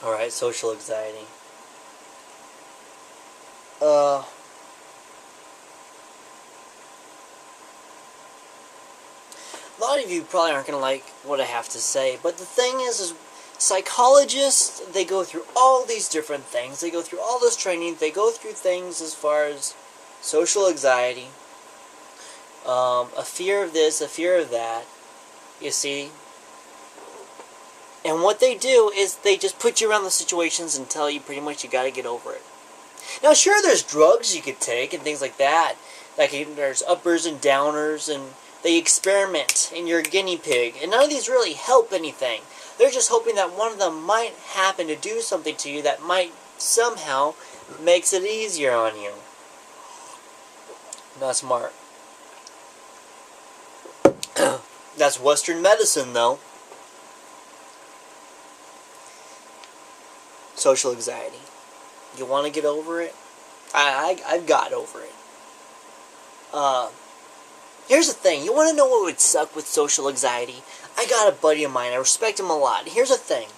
Alright, social anxiety. A lot of you probably aren't going to like what I have to say, but the thing is psychologists, they go through all these different things. They go through all this training. They go through things as far as social anxiety, a fear of this, a fear of that, you see. And what they do is they just put you around the situations and tell you pretty much you got to get over it. Now, sure, there's drugs you could take and things like that. Like, there's uppers and downers, and they experiment, and you're a guinea pig. And none of these really help anything. They're just hoping that one of them might happen to do something to you that might somehow makes it easier on you. Not smart. That's Western medicine, though. Social anxiety. You want to get over it? I've got over it. Here's the thing. You want to know what would suck with social anxiety? I got a buddy of mine. I respect him a lot. Here's the thing.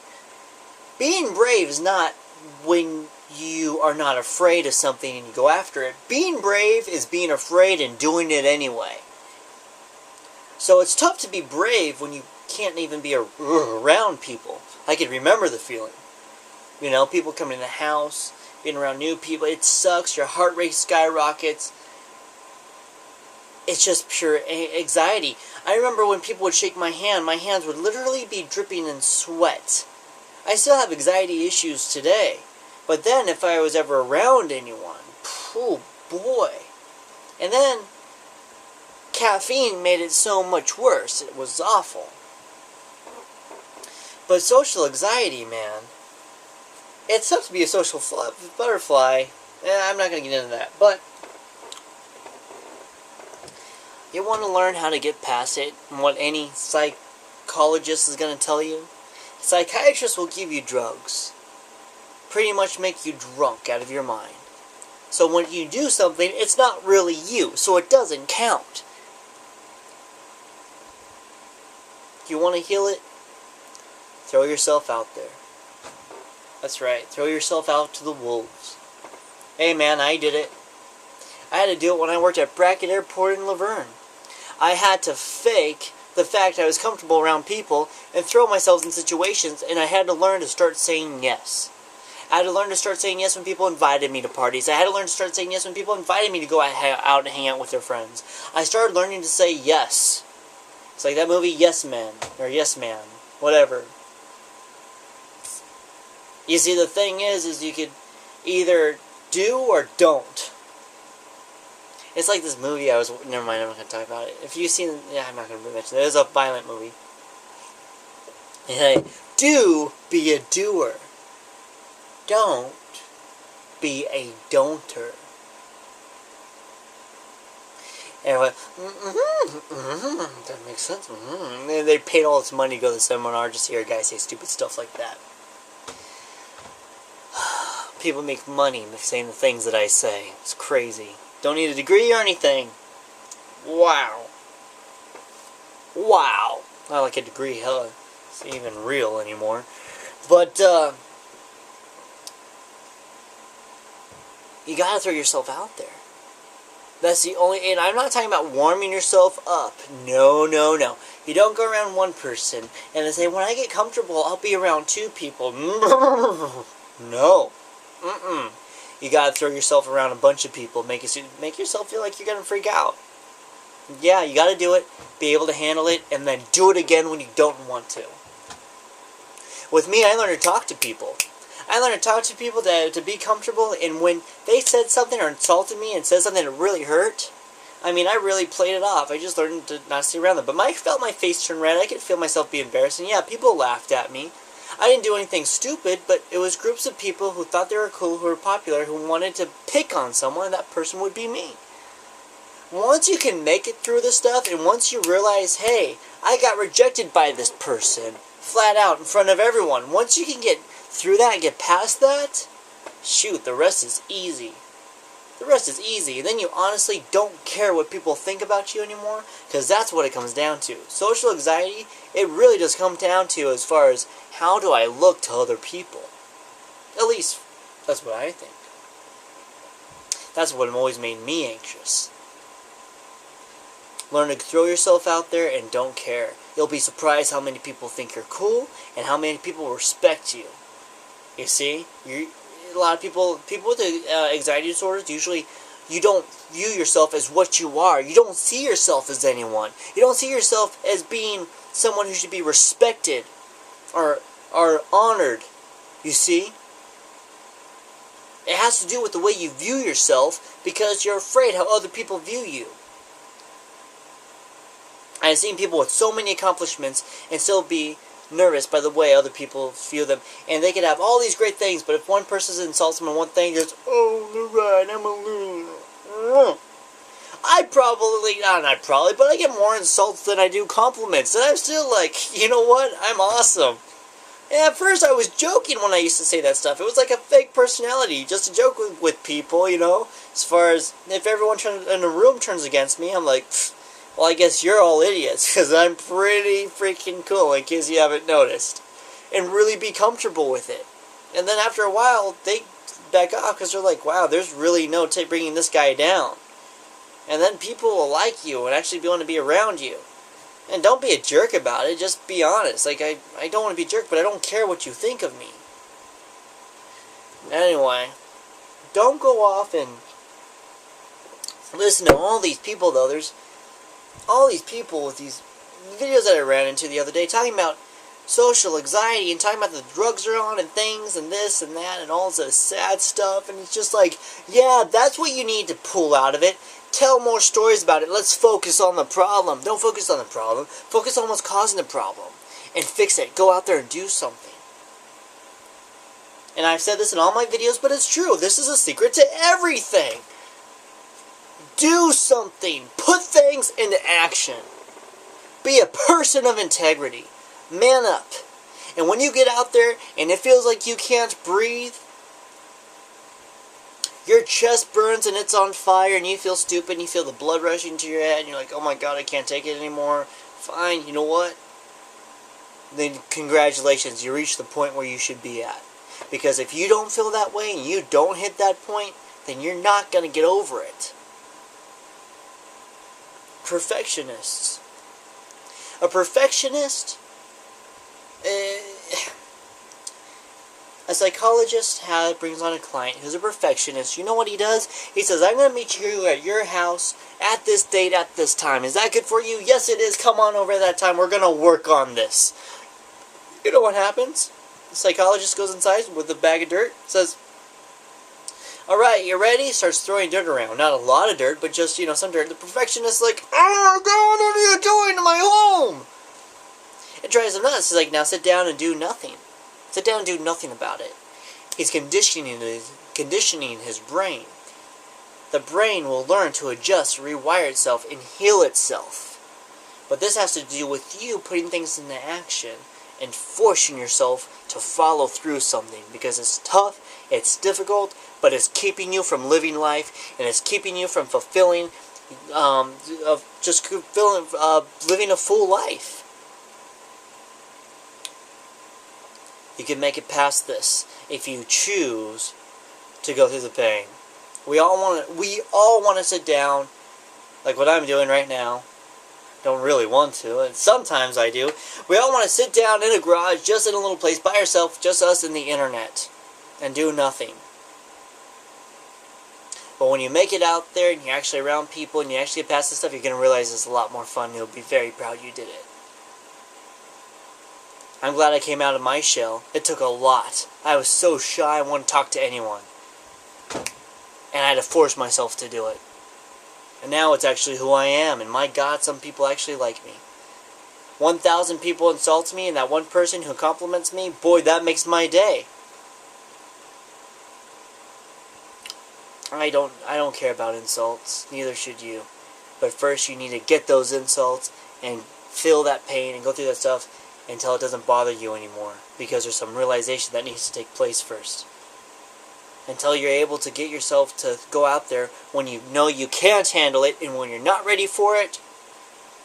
Being brave is not when you are not afraid of something and you go after it. Being brave is being afraid and doing it anyway. So it's tough to be brave when you can't even be around people. I can remember the feeling. You know, people coming in the house, being around new people. It sucks. Your heart rate skyrockets. It's just pure anxiety. I remember when people would shake my hands would literally be dripping in sweat. I still have anxiety issues today. But then if I was ever around anyone, oh boy. And then caffeine made it so much worse. It was awful. But social anxiety, man. It sucks to be a social butterfly. I'm not going to get into that. But you want to learn how to get past it. And what any psychologist is going to tell you. Psychiatrists will give you drugs. Pretty much make you drunk out of your mind. So when you do something, it's not really you. So it doesn't count. You want to heal it? Throw yourself out there. That's right. Throw yourself out to the wolves. Hey man, I did it. I had to do it when I worked at Brackett Airport in Laverne. I had to fake the fact I was comfortable around people and throw myself in situations, and I had to learn to start saying yes. I had to learn to start saying yes when people invited me to parties. I had to learn to start saying yes when people invited me to go out and hang out with their friends. I started learning to say yes. It's like that movie Yes Man, or Yes Man, whatever. You see, the thing is you could either do or don't. It's like this movie never mind, I'm not going to talk about it. If you've seen, I'm not going to mention it. It's a violent movie. And do be a doer. Don't be a don'ter. Anyway, that makes sense. And they paid all this money to go to the seminar just to hear a guy say stupid stuff like that. People make money saying the things that I say. It's crazy. Don't need a degree or anything. Wow. Wow. Not like a degree, hell, it's even real anymore. But, you gotta throw yourself out there. That's the only, and I'm not talking about warming yourself up. No, no, no. You don't go around one person and then say, when I get comfortable, I'll be around two people. No. You gotta throw yourself around a bunch of people. Make yourself feel like you're gonna freak out. Yeah, you gotta do it. Be able to handle it, and then do it again when you don't want to. With me, I learned to talk to people. I learned to talk to people to be comfortable, and when they said something or insulted me and said something that really hurt, I mean, I really played it off. I just learned to not stay around them. But I felt my face turn red. I could feel myself be embarrassed, and yeah, people laughed at me. I didn't do anything stupid, but it was groups of people who thought they were cool, who were popular, who wanted to pick on someone, and that person would be me. Once you can make it through this stuff, and once you realize, hey, I got rejected by this person, flat out in front of everyone, once you can get through that and get past that, shoot, the rest is easy. The rest is easy. And then you honestly don't care what people think about you anymore, because that's what it comes down to. Social anxiety, it really does come down to as far as how do I look to other people. At least, that's what I think. That's what always made me anxious. Learn to throw yourself out there and don't care. You'll be surprised how many people think you're cool and how many people respect you. You see? A lot of people with anxiety disorders, usually you don't view yourself as what you are. You don't see yourself as anyone. You don't see yourself as being someone who should be respected or honored. You see? It has to do with the way you view yourself because you're afraid how other people view you. I've seen people with so many accomplishments and still be nervous by the way other people view them. And they could have all these great things, but if one person insults them on one thing, just, oh, you're right, I'm a loser. But I get more insults than I do compliments. And I'm still like, you know what? I'm awesome. And at first I was joking when I used to say that stuff. It was like a fake personality, just to joke with people, you know. As far as if everyone in the room turns against me, I'm like, well, I guess you're all idiots, because I'm pretty freaking cool, in case you haven't noticed. And really be comfortable with it. And then after a while, they back off, because they're like, wow, there's really no bringing this guy down. And then people will like you and actually want to be around you. And don't be a jerk about it, just be honest. Like, I don't want to be a jerk, but I don't care what you think of me. Anyway, don't go off and listen to all these people, though. There's all these people with these videos that I ran into the other day talking about social anxiety and talking about the drugs are on and things and this and that and all this sad stuff. And it's just like, yeah, that's what you need to pull out of it. Tell more stories about it. Let's focus on the problem. Don't focus on the problem. Focus on what's causing the problem. And fix it. Go out there and do something. And I've said this in all my videos, but it's true. This is a secret to everything. Do something. Put things into action. Be a person of integrity. Man up. And when you get out there and it feels like you can't breathe, your chest burns and it's on fire and you feel stupid and you feel the blood rushing to your head and you're like, oh my god, I can't take it anymore. Fine, you know what? Then congratulations, you reached the point where you should be at. Because if you don't feel that way and you don't hit that point, then you're not going to get over it. Perfectionists. A perfectionist, a psychologist brings on a client who's a perfectionist. You know what he does? He says, I'm going to meet you at your house at this date at this time. Is that good for you? Yes, it is. Come on over at that time. We're going to work on this. You know what happens? The psychologist goes inside with a bag of dirt, says, alright, you ready? Starts throwing dirt around. Not a lot of dirt, but just, some dirt. The perfectionist's like, oh my god, what are you doing to my home? It drives him nuts. He's like, now sit down and do nothing. Sit down and do nothing about it. He's conditioning his brain. The brain will learn to adjust, rewire itself, and heal itself. But this has to do with you putting things into action and forcing yourself to follow through something. Because it's tough, it's difficult, but it's keeping you from living life, and it's keeping you from fulfilling, living a full life. You can make it past this if you choose to go through the pain. We all want to sit down, like what I'm doing right now. Don't really want to, and sometimes I do. We all want to sit down in a garage, just in a little place by ourselves, just us and the internet, and do nothing. But when you make it out there, and you're actually around people, and you actually get past this stuff, you're going to realize it's a lot more fun, and you'll be very proud you did it. I'm glad I came out of my shell. It took a lot. I was so shy, I wouldn't talk to anyone. And I had to force myself to do it. And now it's actually who I am, and my God, some people actually like me. 1,000 people insult me, and that one person who compliments me, boy, that makes my day. I don't care about insults, neither should you. But first you need to get those insults and feel that pain and go through that stuff until it doesn't bother you anymore. Because there's some realization that needs to take place first. Until you're able to get yourself to go out there when you know you can't handle it, and when you're not ready for it,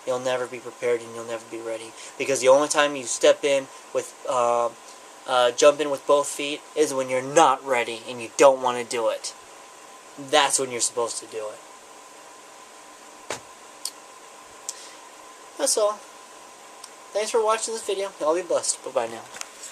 you'll never be prepared and you'll never be ready. Because the only time you step in with jump in with both feet is when you're not ready and you don't want to do it. That's when you're supposed to do it. That's all. Thanks for watching this video. Y'all be blessed. Bye-bye now.